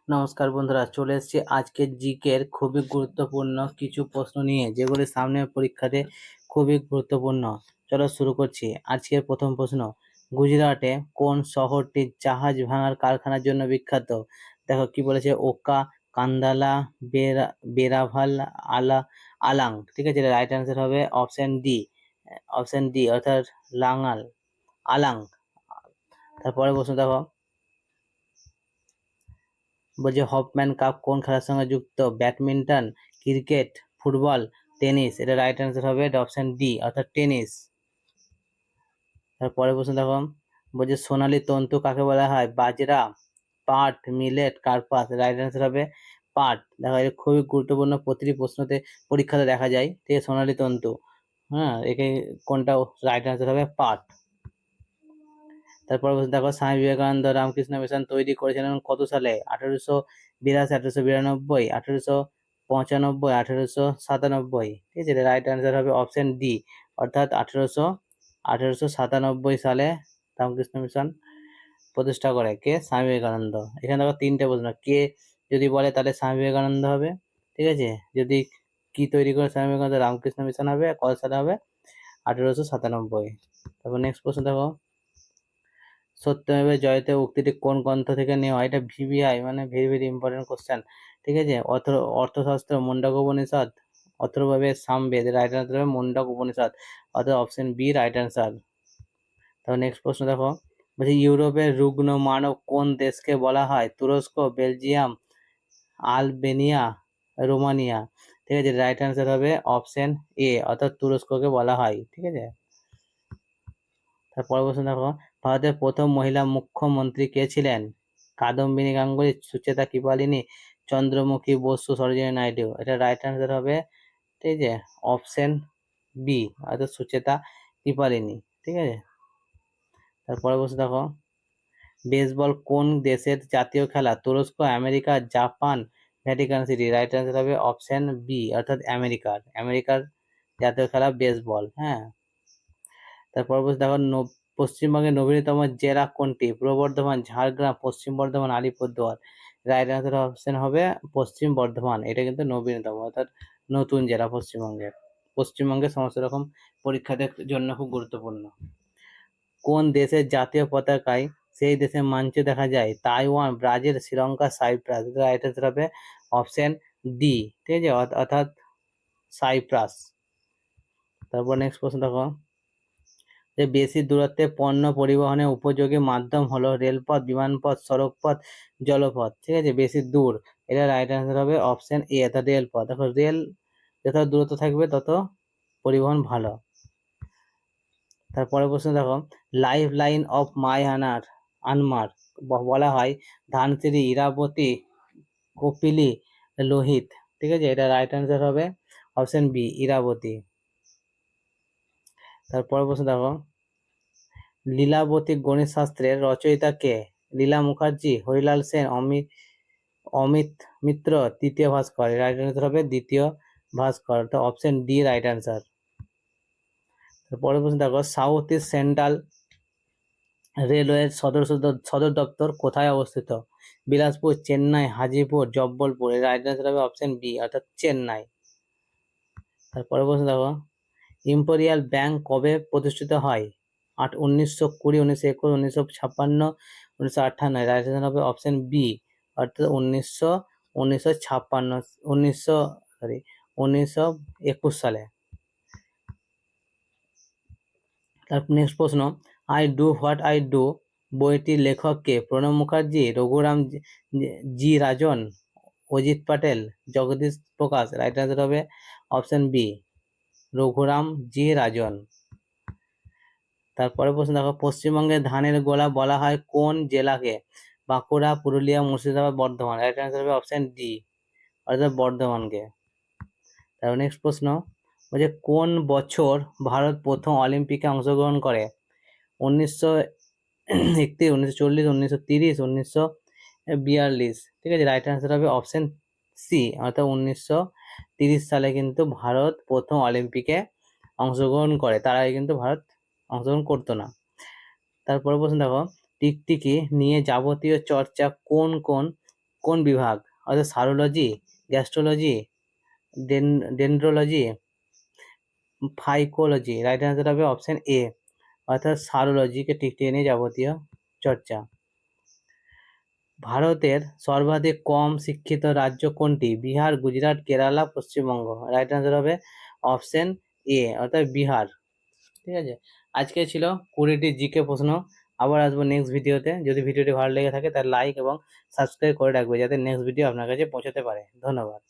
নমস্কার বন্ধুরা, চলে এসেছি আজকের জিকের খুবই গুরুত্বপূর্ণ কিছু প্রশ্ন নিয়ে, যেগুলি সামনের পরীক্ষাতে খুবই গুরুত্বপূর্ণ। চলো শুরু করছি। আজকের প্রথম প্রশ্ন, গুজরাটে কোন শহরটি জাহাজ ভাঙার কারখানার জন্য বিখ্যাত? দেখো কি বলেছে, ওকা, কান্দালা, বেরাভাল, আলাং। ঠিক আছে, রাইট অ্যান্সার হবে অপশন ডি অর্থাৎ আলাং। তারপরে প্রশ্ন দেখো, বলছে হফম্যান কাপ কোন খেলার সঙ্গে যুক্ত? Badminton, cricket, football, tennis. এটা রাইট অ্যান্সার হবে অপশন ডি অর্থাৎ টেনিস। তারপরে প্রশ্ন দেখো, বলছে সোনালী তন্তু কাকে বলা হয়? বাজরা, পাট, মিলেট, কার্পাস। রাইট অ্যান্সার হবে পাট। দেখো এটা খুবই গুরুত্বপূর্ণ, প্রতিটি প্রশ্নতে পরীক্ষাতে দেখা যায়। ঠিক আছে, সোনালী তন্তু। হ্যাঁ, একে কোনটা রাইট অ্যান্সার হবে পাট। তারপর দেখো, স্বামী বিবেকানন্দ রামকৃষ্ণ মিশন তৈরি করেছিলেন কত সালে? 1882, 1892, 1895, 1897। ঠিক আছে, রাইট অ্যান্সার হবে অপশন ডি অর্থাৎ 1897 সালে রামকৃষ্ণ মিশন প্রতিষ্ঠা করে কে? স্বামী বিবেকানন্দ। এখানে দেখো তিনটে প্রশ্ন, কে যদি বলে তাহলে স্বামী বিবেকানন্দ হবে। ঠিক আছে, যদি কি তৈরি করে স্বামী বিবেকানন্দ, রামকৃষ্ণ মিশন হবে। কত সালে হবে? 1897। তারপর নেক্সট প্রশ্ন দেখো, সত্যমেব জয়তে উক্তিটি কোন গ্রন্থ থেকে নেওয়া? এটা ভিভিআই মানে ভেরি ভেরি ইম্পর্টেন্ট কোশ্চেন। ঠিক আছে, অর্থশাস্ত্র, মুন্ডক উপনিষদ, অথর্ববেদ, সামবেদ। রাইট অ্যান্সার হবে মুন্ডক উপনিষদ অর্থাৎ অপশন বি রাইট অ্যান্সার। তারপর নেক্সট প্রশ্ন দেখো, বলছি ইউরোপের রুগ্ন মানব কোন দেশকে বলা হয়? তুরস্ক, বেলজিয়াম, আলবেনিয়া, রোমানিয়া। ঠিক আছে, রাইট অ্যান্সার হবে অপশন এ অর্থাৎ তুরস্ককে বলা হয়। ঠিক আছে, তারপর প্রশ্ন দেখো, ভারতের প্রথম মহিলা মুখ্যমন্ত্রী কে ছিলেন? কাদম্বিনী গাঙ্গুলি, সুচেতা কৃপালিনী, চন্দ্রমুখী বসু, সরোজিনী নাইডু। এটা রাইট অ্যান্সার হবে, ঠিক আছে, অপশন বি অর্থাৎ সুচেতা কৃপালিনী। ঠিক আছে, তারপরে প্রশ্ন দেখো, বেসবল কোন দেশের জাতীয় খেলা? তুরস্ক, America, Japan, Vatican city. Right answer হবে অপশন বি অর্থাৎ আমেরিকার জাতীয় খেলা বেসবল। হ্যাঁ, তারপর দেখো, পশ্চিমবঙ্গের নবীনতম জেলা কোনটি? পূর্ব বর্ধমান, ঝাড়গ্রাম, পশ্চিম Bardhaman, Alipurduar. Right answer option হবে পশ্চিম বর্ধমান। এটা কিন্তু নবীনতম অর্থাৎ নতুন জেলা পশ্চিমবঙ্গের সমস্ত রকম পরীক্ষাদের জন্য খুব গুরুত্বপূর্ণ। কোন দেশের জাতীয় পতাকায় সেই দেশের মানচিত্র দেখা যায়? Taiwan, Brazil, Sri Lanka, Cyprus. Right answer হবে অপশন ডি। ঠিক আছে, অর্থাৎ সাইপ্রাস। তারপর নেক্সট প্রশ্ন দেখো, যে বেশি দূরত্বে পণ্য পরিবহনের উপযোগী মাধ্যম হলো রেলপথ, বিমানপথ, সড়কপথ, জলপথ। ঠিক আছে, বেশি দূর, এটা রাইট অ্যান্সার হবে অপশন এ অর্থাৎ রেলপথ। দেখো রেল যত দূরত্ব থাকবে তত পরিবহন ভালো। তারপরে প্রশ্ন দেখো, লাইফ লাইন অফ আনমার বলা হয় ধানসিঁড়ি, ইরাবতী, কপিলি, লোহিত। ঠিক আছে, এটা রাইট অ্যান্সার হবে অপশন বি ইরাবতী। তারপরে প্রশ্ন দেখো, লীলাবতী গণিত শাস্ত্রের রচয়িতা কে? লীলা মুখার্জি, হরিলাল সেন, অমিত মিত্র, তৃতীয় ভাস্কর। রাইট অ্যান্সার হবে দ্বিতীয় ভাস্কর, তো অপশন ডি রাইট অ্যান্সার। তারপরে প্রশ্ন দেখো, সাউথ ইস্ট সেন্ট্রাল রেলওয়ের সদর দপ্তর কোথায় অবস্থিত? বিলাসপুর, চেন্নাই, হাজিপুর, জব্বলপুর। রাইট অ্যান্সার হবে অপশন বি অর্থাৎ চেন্নাই। তারপরে প্রশ্ন দেখো, ইম্পেরিয়াল ব্যাংক কবে প্রতিষ্ঠিত হয়? 1920, 1921, 1956, 1958। রাইট অ্যান্সার হবে অপশন বি অর্থাৎ 1921 সালে। তারপর নেক্সট প্রশ্ন, I do what I do বইটির লেখক কে? প্রণব মুখার্জি, রঘুরাম জি রাজন, অজিত পাটেল, জগদীশ প্রকাশ। রাইট অ্যান্সার হবে অপশন বি রঘুরাম জি রাজন। তারপরে প্রশ্ন দেখো, পশ্চিমবঙ্গের ধানের গোলা বলা হয় কোন জেলাকে? বাঁকুড়া, পুরুলিয়া, মুর্শিদাবাদ, বর্ধমান। রাইট অ্যান্সার হবে অপশন ডি অর্থাৎ বর্ধমানকে। তারপর নেক্সট প্রশ্ন, বলছে কোন বছর ভারত প্রথম অলিম্পিকে অংশগ্রহণ করে? 1931, 1940, 1930, 1942। ঠিক আছে, রাইট অ্যান্সার হবে অপশন সি অর্থাৎ 1930 সালে কিন্তু ভারত প্রথম অলিম্পিকে অংশগ্রহণ করে, তার আগে কিন্তু ভারত অংশগ্রহণ করতো না। তারপরে প্রশ্ন দেখো, টিকটিকি নিয়ে যাবতীয় চর্চা কোন কোন কোন বিভাগ? অর্থাৎ সারোলজি, গ্যাস্ট্রোলজি, ডেন্ড্রোলজি, ফাইকোলজি। রাইট অ্যান্সার হবে অপশন এ, অর্থাৎ সারোলজিকে টিকিয়ে নিয়ে যাবতীয় চর্চা। ভারতের সর্বাধিক কম শিক্ষিত রাজ্য কোনটি? বিহার, গুজরাট, কেরালা, পশ্চিমবঙ্গ। রাইট অ্যান্সার হবে অপশন এ, অর্থাৎ বিহার। ঠিক আছে, আজকে ছিল 20টি জিকে প্রশ্ন। আবার আসবো নেক্সট ভিডিওতে। যদি ভিডিওটি ভালো লেগে থাকে তাহলে লাইক এবং সাবস্ক্রাইব করে রাখবে, যাতে নেক্সট ভিডিও আপনার কাছে পৌঁছাতে পারে। ধন্যবাদ।